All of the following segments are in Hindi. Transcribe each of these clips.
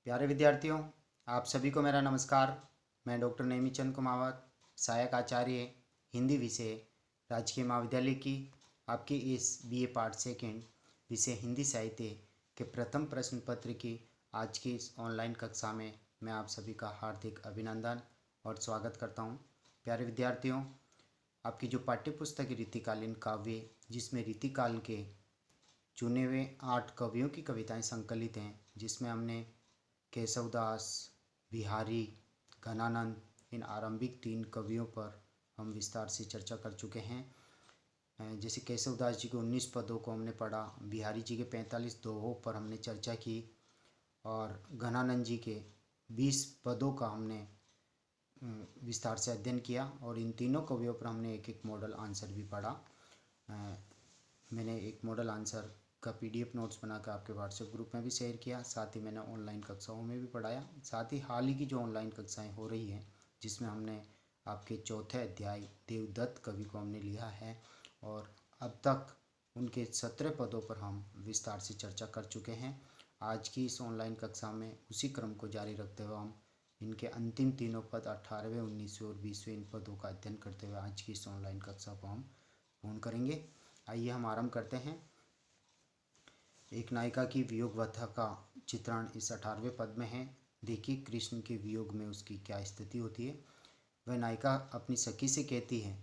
प्यारे विद्यार्थियों, आप सभी को मेरा नमस्कार। मैं डॉक्टर नेमीचंद कुमावत, सहायक आचार्य हिंदी विषय, राजकीय महाविद्यालय की आपकी इस बीए पार्ट सेकेंड विषय हिंदी साहित्य के प्रथम प्रश्न पत्र की आज की इस ऑनलाइन कक्षा में मैं आप सभी का हार्दिक अभिनंदन और स्वागत करता हूं। प्यारे विद्यार्थियों, आपकी जो पाठ्य पुस्तक रीतिकालीन काव्य, जिसमें रीतिकाल के चुने हुए 8 कवियों की कविताएं संकलित हैं, जिसमें हमने केशवदास, बिहारी, घनानंद, इन आरंभिक 3 कवियों पर हम विस्तार से चर्चा कर चुके हैं। जैसे केशवदास जी के 19 पदों को हमने पढ़ा, बिहारी जी के 45 दोहों पर हमने चर्चा की और घनानंद जी के 20 पदों का हमने विस्तार से अध्ययन किया और इन तीनों कवियों पर हमने एक एक मॉडल आंसर भी पढ़ा। मैंने एक मॉडल आंसर का पीडीएफ नोट्स बनाकर आपके व्हाट्सएप ग्रुप में भी शेयर किया, साथ ही मैंने ऑनलाइन कक्षाओं में भी पढ़ाया। साथ ही हाल ही की जो ऑनलाइन कक्षाएं हो रही हैं, जिसमें हमने आपके चौथे अध्याय देवदत्त कवि को हमने लिया है और अब तक उनके 17 पदों पर हम विस्तार से चर्चा कर चुके हैं। आज की इस ऑनलाइन कक्षा में उसी क्रम को जारी रखते हुए हम इनके अंतिम तीनों पद 18वें, 19वें और 20वें इन पदों का अध्ययन करते हुए आज की इस ऑनलाइन कक्षा को हम पूर्ण करेंगे। आइए हम आरंभ करते हैं। एक नायिका की वियोग व्यथा का चित्रण इस 18वें पद में है। देखिए कृष्ण के वियोग में उसकी क्या स्थिति होती है। वह नायिका अपनी सखी से कहती है,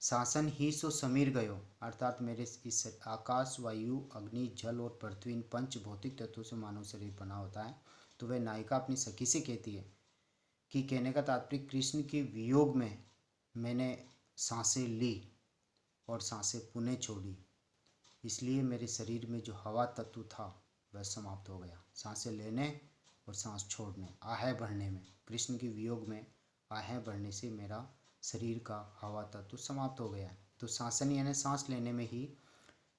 शासन ही सो समीर गयो, अर्थात मेरे इस आकाश, वायु, अग्नि, जल और पृथ्वी, इन पंच भौतिक तत्वों से मानव शरीर बना होता है। तो वह नायिका अपनी सखी से कहती है कि कहने का तात्पर्य कृष्ण के वियोग में मैंने सांसें ली और सांसें पुनः छोड़ी, इसलिए मेरे शरीर में जो हवा तत्व था वह समाप्त हो गया। सांसें लेने और सांस छोड़ने, आहें भरने में, कृष्ण के वियोग में आहें भरने से मेरा शरीर का हवा तत्व समाप्त हो गया है। तो शासन यानी सांस लेने में ही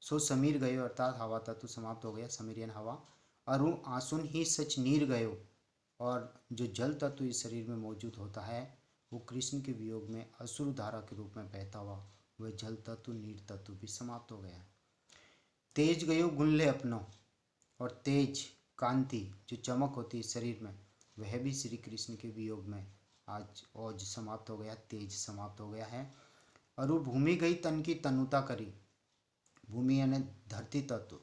सो समीर गयो, अर्थात हवा तत्व समाप्त हो गया, समीर यानी हवा। अरुण आंसुन ही सच नीर गयो, और जो जल तत्व इस शरीर में मौजूद होता है वो कृष्ण के वियोग में अश्रु धारा के रूप में बहता हुआ वह जल तत्व, नीर तत्व भी समाप्त हो गया है। तेज गयो गुल्ले अपनो, और तेज कांति जो चमक होती है शरीर में, वह भी श्री कृष्ण के वियोग में आज ओज समाप्त हो गया, तेज समाप्त हो गया है। और भूमि गई तन की तनुता करी, भूमि यानी धरती तत्व,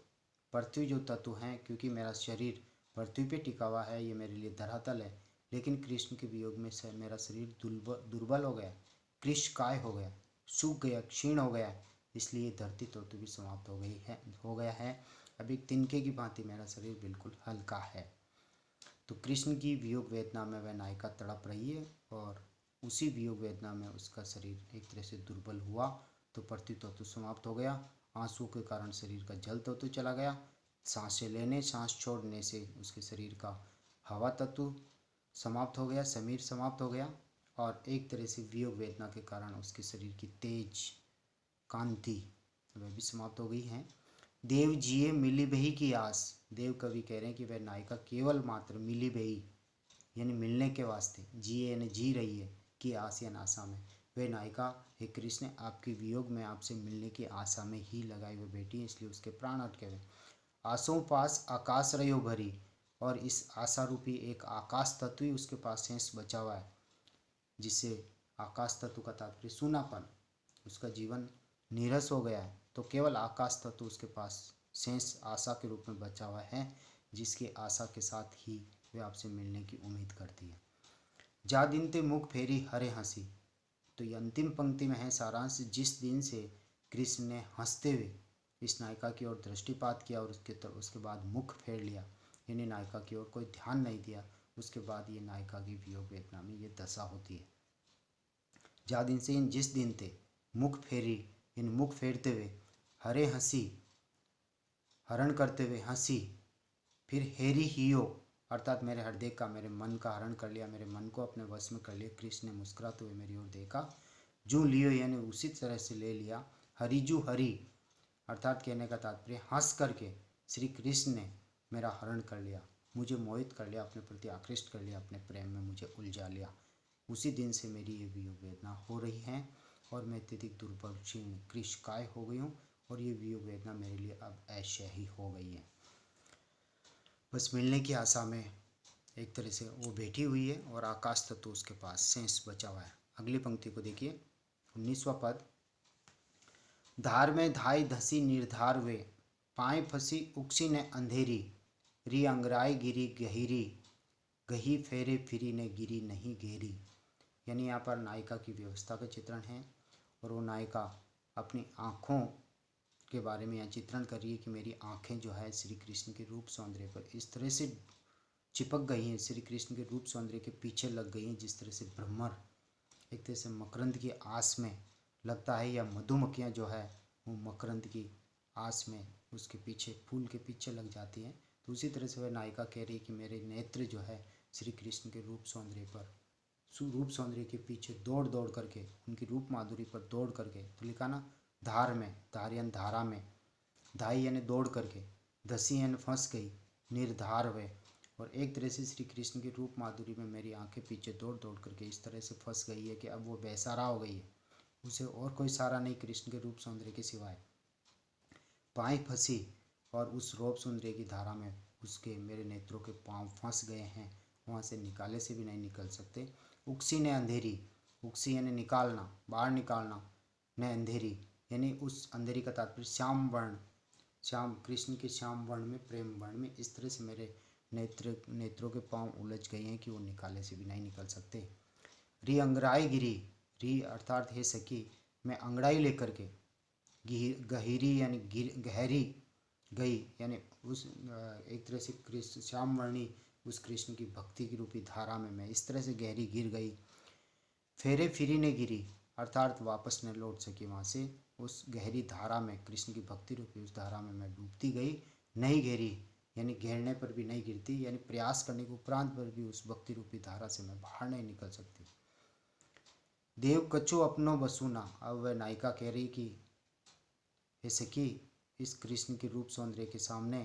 पृथ्वी जो तत्व है, क्योंकि मेरा शरीर पृथ्वी पे टिका हुआ है, ये मेरे लिए धरातल है, लेकिन कृष्ण के वियोग में से मेरा शरीर दुर्बल हो गया, कृशकाय हो गया, सूख गया, क्षीण हो गया, इसलिए धरती तत्व भी समाप्त हो गया है। अब एक तिनके की भांति मेरा शरीर बिल्कुल हल्का है। तो कृष्ण की वियोग वेदना में वह नायिका तड़प रही है और उसी वियोग वेदना में उसका शरीर एक तरह से दुर्बल हुआ, तो पृथ्वी तत्व समाप्त हो गया, आंसू के कारण शरीर का जल तत्व चला गया, सांसें लेने सांस छोड़ने से उसके शरीर का हवा तत्व समाप्त हो गया, समीर समाप्त हो गया, और एक तरह से वियोग वेदना के कारण उसके शरीर की तेज कांति वह भी समाप्त हो गई है। देव जिए मिली बही की आस, देव कवि कह रहे हैं कि वह नायिका केवल मात्र मिली बही यानी मिलने के वास्ते, जिए यानी जी रही है, की आस या आशा में, वह नायिका हे कृष्ण आपके वियोग में आपसे मिलने की आशा में ही लगाई हुई बैठी है, इसलिए उसके प्राण अटके हुए। आसों पास आकाश रयो भरी, और इस आशा रूपी एक आकाश तत्व ही उसके पास शेष बचा हुआ है, जिससे आकाश तत्व का तात्पर्य सूनापन, उसका जीवन नीरस हो गया है, तो केवल आकाश तत्व उसके पास शेष आशा के रूप में बचा हुआ है, जिसकी आशा के साथ ही वे आपसे मिलने की उम्मीद करती है। जा दिन ते मुख फेरी हरे हंसी, तो ये अंतिम पंक्ति में है सारांश, जिस दिन से कृष्ण ने हंसते हुए इस नायिका की ओर दृष्टिपात किया और उसके बाद मुख फेर लिया, यानी नायिका की ओर कोई ध्यान नहीं दिया, उसके बाद ये नायिका की वियोग वेदना में ये दशा होती है। जा दिन से इन जिस दिन थे, मुख फेरी इन मुख फेरते हुए, हरे हंसी हरण करते हुए हंसी, फिर हेरी हियो, अर्थात मेरे हृदय का, मेरे मन का हरण कर लिया, मेरे मन को अपने वश में कर लिया, कृष्ण ने मुस्कुराते हुए मेरी ओर देखा, जू लियो यानी उसी तरह से ले लिया, हरिजू हरी, अर्थात कहने का तात्पर्य हंस करके श्री कृष्ण ने मेरा हरण कर लिया, मुझे मोहित कर लिया, अपने प्रति आकृष्ट कर लिया, अपने प्रेम में मुझे उलझा लिया। उसी दिन से मेरी ये वियोग वेदना हो रही है और मैं अत्यधिक दुर्बल, क्षीण, कृशकाय हो गई हूँ, और ये वियोग वेदना मेरे लिए अब अशह्य हो गई है। बस मिलने की आशा में एक तरह से वो बैठी हुई है और आकाश तत्व उसके पास शेष बचा हुआ है। अगली पंक्ति को देखिए, 19वां पद। धार में धाई धसी निर्धार वे, पाए फंसी उक्सी ने अंधेरी, री अंगराई गिरी गहिरी, गही फेरे फिरी ने गिरी नहीं घेरी। यानी यहाँ पर नायिका की व्यवस्था का चित्रण है और वो नायिका अपनी आँखों के बारे में यहाँ चित्रण कर रही है कि मेरी आँखें जो है श्री कृष्ण के रूप सौंदर्य पर इस तरह से चिपक गई हैं, श्री कृष्ण के रूप सौंदर्य के पीछे लग गई हैं, जिस तरह से भ्रमर एक तरह से मकरंद की आस में लगता है, या मधुमक्खियाँ जो है वो मकरंद की आस में उसके पीछे फूल के पीछे लग जाती हैं। तो उसी तरह से वह नायिका कह रही है कि मेरे नेत्र जो है श्री कृष्ण के रूप सौंदर्य पर, रूप सौंदर्य के पीछे दौड़ दौड़ करके, उनकी रूप माधुरी पर दौड़ करके, तो लिखा ना धार में, धार यानी धारा में, धाई यानी दौड़ करके, धसी यानी फंस गई, निर्धार वे, और एक तरह से श्री कृष्ण की रूप माधुरी में मेरी आंखें पीछे दौड़ दौड़ करके इस तरह से फंस गई है कि अब वो बेसहारा हो गई है, उसे और कोई सहारा नहीं कृष्ण के रूप सौंदर्य के सिवाय। पाँव फंसी और उस रूप सौंदर्य की धारा में उसके मेरे नेत्रों के पाँव फंस गए हैं, वहाँ से निकाले से भी नहीं निकल सकते। उक्सी ने अंधेरी, उक्सी यानी निकालना, बाहर निकालना, ने अंधेरी यानी उस अंधेरी का तात्पर्य श्याम वर्ण, श्याम कृष्ण के श्याम वर्ण में, प्रेम वर्ण में, इस तरह से मेरे नेत्रों के पाँव उलझ गए हैं कि वो निकाले से भी नहीं निकल सकते। री अंगराई गिरी, री अर्थात हे सखी, मैं अंगड़ाई लेकर के, गहिरी यानी गहरी गई, यानी उस एक तरह से कृष्ण श्याम वर्णी उस कृष्ण की भक्ति की रूपी धारा में मैं इस तरह से गहरी गिर गई। फेरे फिरी ने गिरी अर्थात वापस न लौट सकी वहाँ से, उस गहरी धारा में, कृष्ण की भक्ति रूपी उस धारा में मैं डूबती गई, नहीं घेरी यानी घेरने पर भी नहीं गिरती, यानी प्रयास करने के उपरांत पर भी उस भक्ति रूपी धारा से मैं बाहर नहीं निकल सकती। देव कछु अपनो बसूना, अब वह नायिका कह रही कि हे सखी, इस कृष्ण के रूप सौंदर्य के सामने,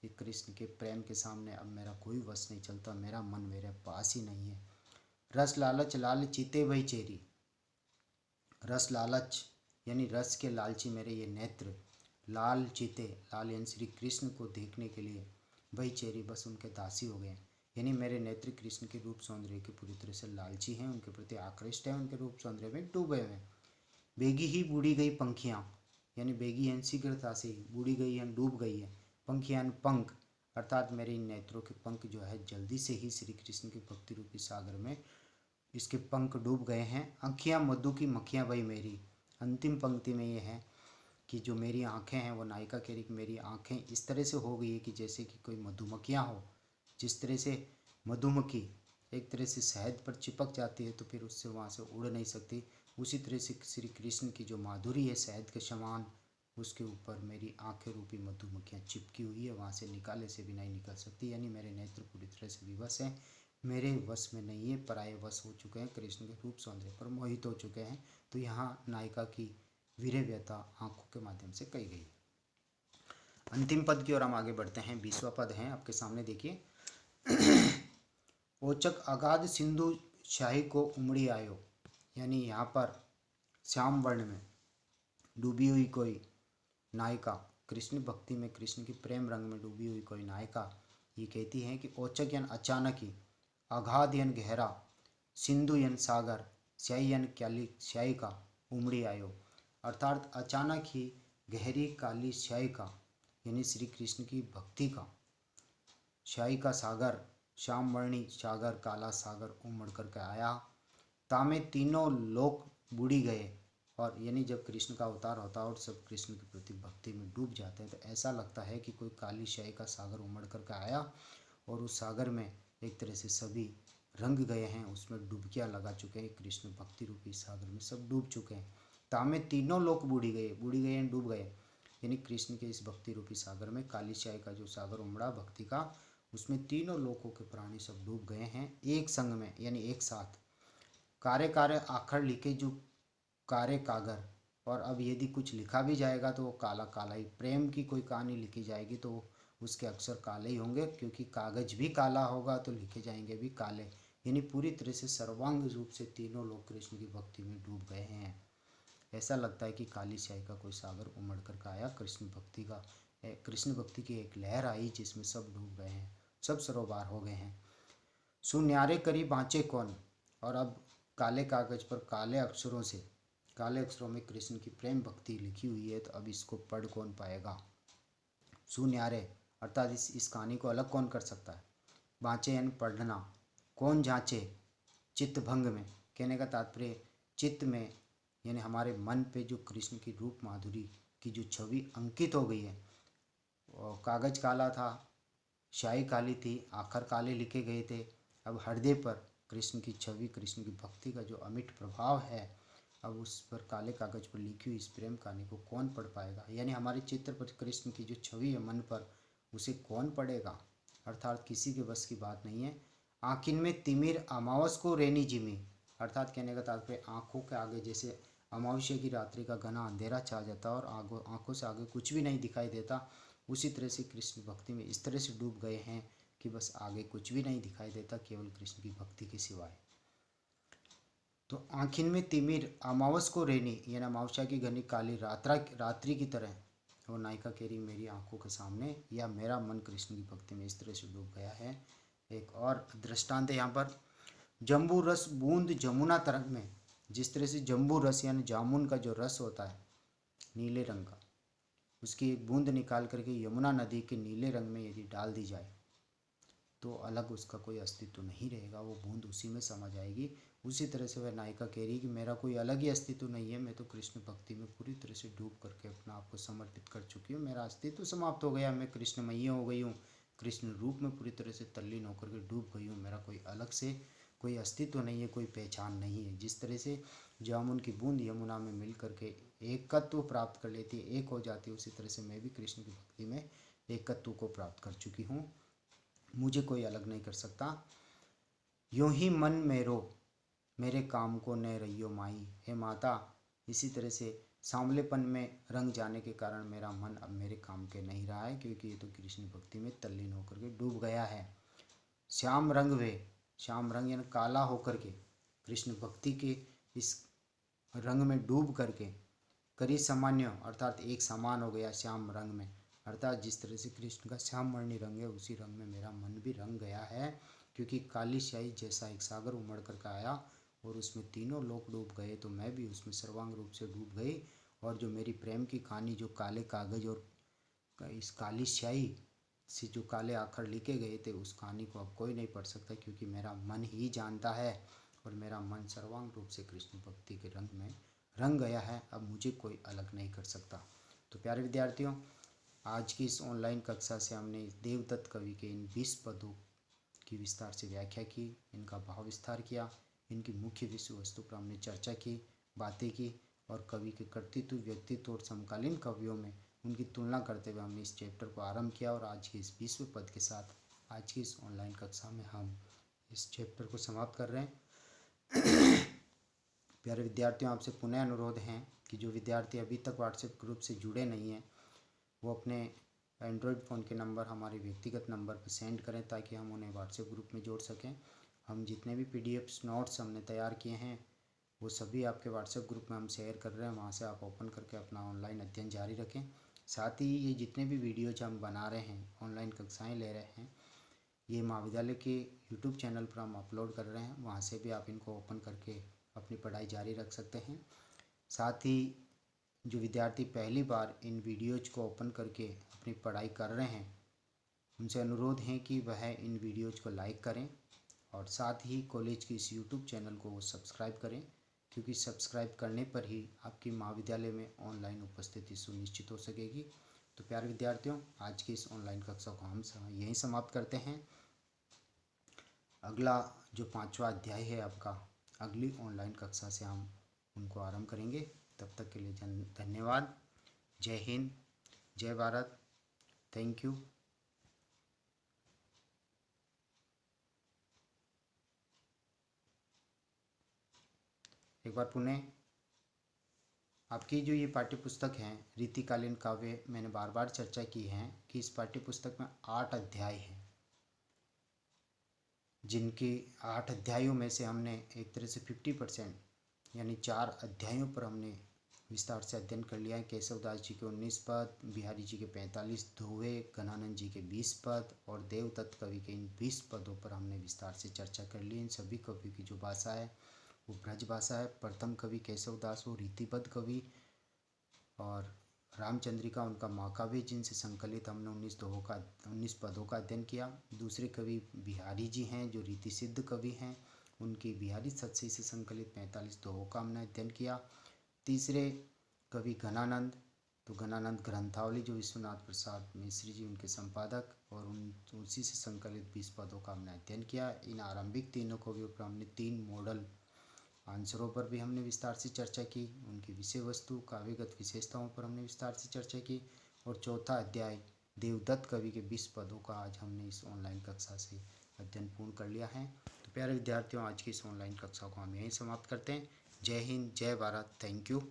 ये कृष्ण के प्रेम के सामने अब मेरा कोई वश नहीं चलता, मेरा मन मेरे पास ही नहीं है। रस लालच लाल चीते वही चेरी, रस लालच यानी रस के लालची मेरे ये नेत्र, लाल चीते, लाल यानी श्री कृष्ण को देखने के लिए, वही चेरी बस उनके दासी हो गए, यानी मेरे नेत्र कृष्ण के रूप सौंदर्य के पूरी तरह से लालची हैं, उनके प्रति आकृष्ट हैं, उनके रूप सौंदर्य में डूबे हुए हैं। बेगी ही बूढ़ी गई पंखियाँ, यानी बेगी यानी शीघ्रता से, बूढ़ी गई यानी डूब गई है, पंखियाँ यानी पंख, अर्थात मेरे इन नेत्रों के पंख जो है जल्दी से ही श्री कृष्ण के भक्ति रूपी सागर में इसके पंख डूब गए हैं। आँखियाँ मधु की मक्खियाँ वही मेरी, अंतिम पंक्ति में ये है कि जो मेरी आँखें हैं, वो नायिका कह रही कि मेरी आँखें इस तरह से हो गई है कि जैसे कि कोई मधुमक्खियाँ हो, जिस तरह से मधुमक्खी एक तरह से शहद पर चिपक जाती है तो फिर उससे वहाँ से उड़ नहीं सकती, उसी तरह से श्री कृष्ण की जो माधुरी है शहद के समान, उसके ऊपर मेरी आँखें रूपी मधुमक्खियाँ चिपकी हुई है, वहाँ से निकाले से भी नहीं निकल सकती, यानी मेरे नेत्र पूरी तरह से विवश हैं, मेरे वश में नहीं है, पराये वश हो चुके हैं, कृष्ण के रूप सौंदर्य पर मोहित हो चुके हैं। तो यहाँ नायिका की वीर्य व्यथा आँखों के माध्यम से कही गई। अंतिम पद की ओर हम आगे बढ़ते हैं। 20वां पद है आपके सामने, देखिए। ओचक अगाध सिंधु शाही को उमड़ी आयो, यानी यहाँ पर श्याम वर्ण में डूबी हुई कोई नायिका, कृष्ण भक्ति में, कृष्ण की प्रेम रंग में डूबी हुई कोई नायिका ये कहती है कि ओचक यानी अचानक ही, अगाध यानी गहरा, सिंधु यानी सागर, स्याही यानी काली स्याही का, उमड़ी आयो अर्थात अचानक ही गहरी काली स्याही का, यानी श्री कृष्ण की भक्ति का स्याही का सागर, श्यामवर्णी सागर, काला सागर उमड़ करके आया। तामे तीनों लोक बूढ़ी गए, और यानी जब कृष्ण का अवतार होता है और सब कृष्ण के प्रति भक्ति में डूब जाते हैं तो ऐसा लगता है कि कोई काली स्याही का सागर उमड़ करके आया और उस सागर में एक तरह से सभी रंग गए हैं, उसमें डुबकियाँ लगा चुके हैं, कृष्ण भक्ति रूपी सागर में सब डूब चुके हैं। तामे तीनों लोक बूढ़ी गए यानी डूब गए, यानी कृष्ण के इस भक्ति रूपी सागर में, काली स्याही का जो सागर उमड़ा भक्ति का, उसमें तीनों लोकों के प्राणी सब डूब गए हैं एक संग में, यानी एक साथ। कारे कारे आखर लिखे जो कारे कागर, और अब यदि कुछ लिखा भी जाएगा तो वो काला काला ही, प्रेम की कोई कहानी लिखी जाएगी तो उसके अक्षर काले ही होंगे, क्योंकि कागज भी काला होगा तो लिखे जाएंगे भी काले, यानी पूरी तरह से सर्वांग रूप से तीनों लोग कृष्ण की भक्ति में डूब गए हैं। ऐसा लगता है कि काली स्याही का कोई सागर उमड़ कर आया, कृष्ण भक्ति का, कृष्ण भक्ति की एक लहर आई जिसमें सब डूब गए हैं, सब सरोबार हो गए हैं। सुन्यारे करी बाँचे कौन। और अब काले कागज पर काले अक्षरों में कृष्ण की प्रेम भक्ति लिखी हुई है, तो अब इसको पढ़ कौन पाएगा। सुन्यारे अर्थात इस कहानी को अलग कौन कर सकता है। बाँचे यानी पढ़ना, कौन जांचे चित्त भंग में, कहने का तात्पर्य चित्त में यानी हमारे मन पे जो कृष्ण की रूप माधुरी की जो छवि अंकित हो गई है। और कागज काला था, स्याही काली थी, आखर काले लिखे गए थे। अब हृदय पर कृष्ण की छवि, कृष्ण की भक्ति का जो अमिट प्रभाव है, अब उस पर काले कागज पर लिखी हुई इस प्रेम कहानी को कौन पढ़ पाएगा। यानी हमारे चित्र पर कृष्ण की जो छवि है मन पर, उसे कौन पढ़ेगा, अर्थात किसी के बस की बात नहीं है। आँखिन में तिमिर अमावस को रेनी जिमी, अर्थात कहने का तात्पर्य आँखों के आगे जैसे अमावस्या की रात्रि का घना अंधेरा छा जाता है और आँखों से आगे कुछ भी नहीं दिखाई देता, उसी तरह से कृष्ण भक्ति में इस तरह से डूब गए हैं कि बस आगे कुछ भी नहीं दिखाई देता, केवल कृष्ण की भक्ति के सिवाय। तो आँखिन में तिमिर अमावस को रेनी, यानी अमावस्या की घनी काली रात्रि की तरह वो नायिका कह रही मेरी आंखों के सामने, या मेरा मन कृष्ण की भक्ति में इस तरह से डूब गया है। एक और दृष्टांत है यहाँ पर, जम्बू रस बूंद जमुना तरंग में। जिस तरह से जम्बू रस यानी जामुन का जो रस होता है नीले रंग का, उसकी एक बूंद निकाल करके यमुना नदी के नीले रंग में यदि डाल दी जाए तो अलग उसका कोई अस्तित्व नहीं रहेगा, वो बूंद उसी में समा जाएगी। उसी तरह से वह नायिका कह रही कि मेरा कोई अलग ही अस्तित्व नहीं है, मैं तो कृष्ण भक्ति में पूरी तरह से डूब करके अपना आप को समर्पित कर चुकी हूँ, मेरा अस्तित्व समाप्त हो गया, मैं कृष्णमयी हो गई हूँ, कृष्ण रूप में पूरी तरह से तल्लीन होकर के डूब गई हूँ, मेरा कोई अलग से कोई अस्तित्व नहीं है, कोई पहचान नहीं है। जिस तरह से जामुन की बूंद यमुना में मिल करके एकत्व प्राप्त कर लेती है, एक हो जाती है, उसी तरह से मैं भी कृष्ण की भक्ति में एकत्व को प्राप्त कर चुकी हूँ, मुझे कोई अलग नहीं कर सकता। यूं ही मन मेरो मेरे काम को न रहियो माई, हे माता, इसी तरह से सांवलेपन में रंग जाने के कारण मेरा मन अब मेरे काम के नहीं रहा है, क्योंकि ये तो कृष्ण भक्ति में तल्लीन होकर के डूब गया है। श्याम रंग वे, श्याम रंग यानी काला होकर के कृष्ण भक्ति के इस रंग में डूब करके करी सामान्य अर्थात एक समान हो गया श्याम रंग में, अर्थात जिस तरह से कृष्ण का श्याम वर्णी रंग है उसी रंग में मेरा मन भी रंग गया है, क्योंकि काली स्याही जैसा एक सागर उमड़ कर आया और उसमें तीनों लोग डूब गए, तो मैं भी उसमें सर्वांग रूप से डूब गई। और जो मेरी प्रेम की कहानी जो काले कागज और इस काली स्याही से जो काले अक्षर लिखे गए थे, उस कहानी को अब कोई नहीं पढ़ सकता, क्योंकि मेरा मन ही जानता है और मेरा मन सर्वांग रूप से कृष्ण भक्ति के रंग में रंग गया है, अब मुझे कोई अलग नहीं कर सकता। तो प्यारे विद्यार्थियों, आज की इस ऑनलाइन कक्षा से हमने देवदत्त कवि के इन 20 पदों की विस्तार से व्याख्या की, इनका भाव विस्तार किया, इनकी मुख्य विषय वस्तु पर हमने चर्चा की, बातें की, और कवि के कर्तृत्व, व्यक्तित्व और समकालीन कवियों में उनकी तुलना करते हुए हमने इस चैप्टर को आरंभ किया। और आज के इस 20वें पद के साथ आज की इस ऑनलाइन कक्षा में हम इस चैप्टर को समाप्त कर रहे हैं। प्यारे विद्यार्थियों, आपसे पुनः अनुरोध है कि जो विद्यार्थी अभी तक व्हाट्सएप ग्रुप से जुड़े नहीं हैं वो अपने एंड्रॉयड फ़ोन के नंबर हमारे व्यक्तिगत नंबर पर सेंड करें, ताकि हम उन्हें व्हाट्सएप ग्रुप में जोड़ सकें। हम जितने भी पीडीएफ्स नोट्स हमने तैयार किए हैं वो सभी आपके व्हाट्सएप ग्रुप में हम शेयर कर रहे हैं, वहाँ से आप ओपन करके अपना ऑनलाइन अध्ययन जारी रखें। साथ ही ये जितने भी वीडियोज हम बना रहे हैं, ऑनलाइन कक्षाएँ ले रहे हैं, ये महाविद्यालय के यूट्यूब चैनल पर हम अपलोड कर रहे हैं, वहाँ से भी आप इनको ओपन करके अपनी पढ़ाई जारी रख सकते हैं। साथ ही जो विद्यार्थी पहली बार इन वीडियोज़ को ओपन करके अपनी पढ़ाई कर रहे हैं, उनसे अनुरोध है कि वह इन वीडियोज़ को लाइक करें और साथ ही कॉलेज की इस यूट्यूब चैनल को सब्सक्राइब करें, क्योंकि सब्सक्राइब करने पर ही आपकी महाविद्यालय में ऑनलाइन उपस्थिति सुनिश्चित हो सकेगी। तो प्यारे विद्यार्थियों, आज की इस ऑनलाइन कक्षा को हम यहीं समाप्त करते हैं। अगला जो 5वां अध्याय है आपका, अगली ऑनलाइन कक्षा से हम उनको आरंभ करेंगे। तब तक के लिए धन्यवाद। जय हिंद, जय भारत, थैंक यू। एक बार पुनः आपकी जो ये पाठ्य पुस्तक है रीतिकालीन काव्य, मैंने बार बार चर्चा की है कि इस पाठ्य पुस्तक में 8 अध्याय हैं, जिनके 8 अध्यायों में से हमने एक तरह से 50% यानी 4 अध्यायों पर हमने विस्तार से अध्ययन कर लिया है। केशवदास जी के 19 पद, बिहारी जी के 45 दोहे, घनानंद जी के 20 पद और देवदत्त कवि के इन 20 पदों पर हमने विस्तार से चर्चा कर ली। इन सभी कवियों की जो भाषा है वो ब्रज भाषा है। प्रथम कवि केशवदास वो रीतिबद्ध कवि और रामचंद्रिका उनका महाकाव्य जिनसे संकलित हमने 19 पदों का अध्ययन किया। दूसरे कवि बिहारी जी हैं जो रीति सिद्ध कवि हैं, उनकी बिहारी सतसी से संकलित 45 दोहों का हमने अध्ययन किया। तीसरे कवि घनानंद, तो घनानंद ग्रंथावली जो विश्वनाथ प्रसाद मिश्र जी उनके संपादक और उसी से संकलित 20 पदों का हमने अध्ययन किया। इन आरंभिक तीनों कवियों पर हमने 3 मॉडल आंसरों पर भी हमने विस्तार से चर्चा की। उनकी विषय वस्तु काव्यगत विशेषताओं पर हमने विस्तार से चर्चा की। और चौथा अध्याय देवदत्त कवि के 20 पदों का आज हमने इस ऑनलाइन कक्षा से अध्ययन पूर्ण कर लिया है। तो प्यारे विद्यार्थियों, आज की इस ऑनलाइन कक्षा को हम यहीं समाप्त करते हैं। जय हिंद, जय भारत, थैंक यू।